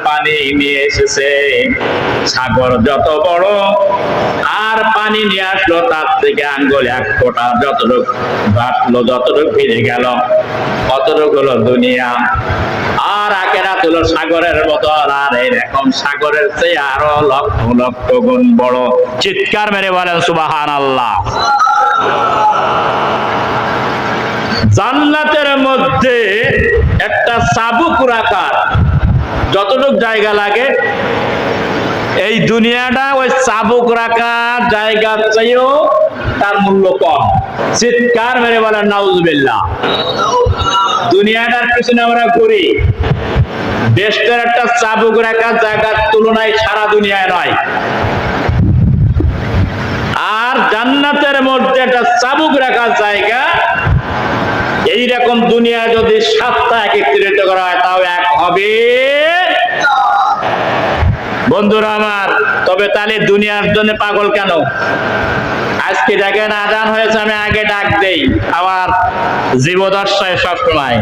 পানি নিয়ে এসেছে। সাগর যত বড় আর পানি নিয়ে আসলো তার থেকে আঙ্গুল এক ফোঁটা যতটুকু বাটলো, যতটুকু ফিরে গেল, কতটুকু হলো দুনিয়া। আর আখিরাত হলো সাগরের মতো, আর এরকম সাগরের চেয়ে আরো লক্ষ লক্ষ গুণ বড়। চিৎকার মেরে বলেন সুবহানাল্লাহ। জান্নাতের মধ্যে একটা চাবুক রাখার যতটুক জায়গা লাগে, এই দুনিয়াটা ওই চাবুক রাখার জায়গার চেয়েও তার মূল্য কম। চিৎকার মেরে বলেন নাউজুবিল্লাহ। দুনিয়াটার পিছনে আমরা ঘুরি, দেশটার একটা চাবুক রাখার জায়গার তুলনায় সারা দুনিয়ায় নয়। আর জান্নাতের মধ্যে একটা চাবুক রাখার জায়গা, এইরকম দুনিয়া যদি 7টা একত্রিত করা হয় তাও এক হবে। বন্ধুরা আমার, তবে তাহলে দুনিয়ার জন্য পাগল কেন? আজকে দেখেন আজান হয়েছে, আমি আগে ডাক দেই আমার জীবদশায় সবসময়,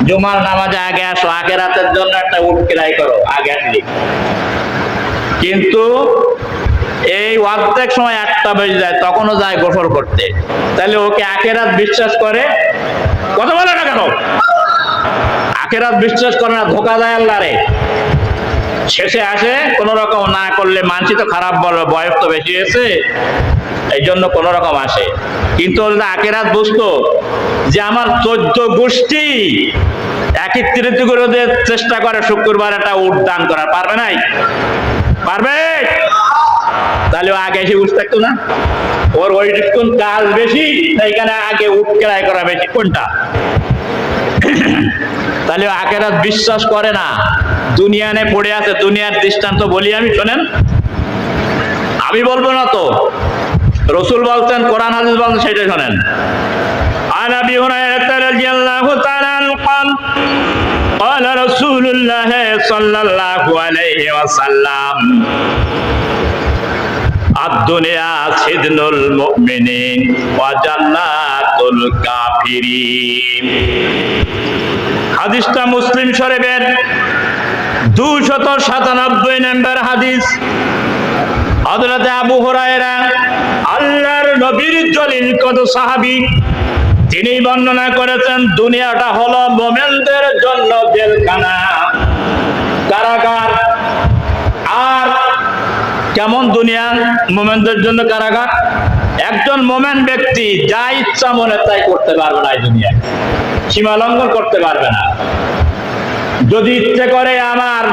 জুমার নামাজে আগে আসো, আখিরাতের জন্য একটা উট কিরাই করো, আগে আসলি। কিন্তু এই অর্ধেক সময় 1টা বেজে যায়, তখনও যায় গোসল করতে। তাহলে ওকে আখিরাত বিশ্বাস করে? কথা বলে না কেন? আখিরাত বিশ্বাস করে না, ধোকা দেয় আল্লাহরে। শেষে আসে কোন রকম না করলে মানসি তো খারাপ বলবে, বয়স তো বেশি হয়েছে, এই জন্য কোন রকম আসে। কিন্তু আখিরাত বুঝতো যে আমার 14 গোষ্ঠী একত্রিত করে চেষ্টা করে শুক্রবার একটা উট দান করার, পারবে নাই? পারবে? তাহলে আগে এসে বুঝতে থাকতো না? ওর ওই কোন কাজ বেশি, এখানে আগে উট ক্রয় করা বেশি, কোনটা? তাহলে আখিরাত বিশ্বাস করে না, দুনিয়া নিয়ে পড়ে আছে। দুনিয়ার দৃষ্টান্ত বলি আমি, শোনেন। আমি বলবো না তো, রাসূল বলতেন, কোরআন হাদিস বলতেন, সেটা শোনেন। আন আবি হুরায়রা রাদিয়াল্লাহু তাআলা قال قال رسول الله صلى الله عليه وسلم الدنيا سجن المؤمنين وجنات الكافرين। হাদিসটা মুসলিম শরীফের 297 নম্বর হাদিস। হযরত আবু হুরায়রা, আল্লাহর নবীর জলিল কত সাহাবী, তিনি বর্ণনা করেছেন দুনিয়াটা হলো মুমিনদের জন্য জেলখানা, কারাগার। আর কেমন দুনিয়া? মুমিনদের জন্য কারাগার। একজন মুমিন ব্যক্তি যা ইচ্ছা মনে তাই করতে পারবে না, এই দুনিয়ায় সীমা লঙ্ঘন করতে পারবে না। যদি ইচ্ছে করে আমার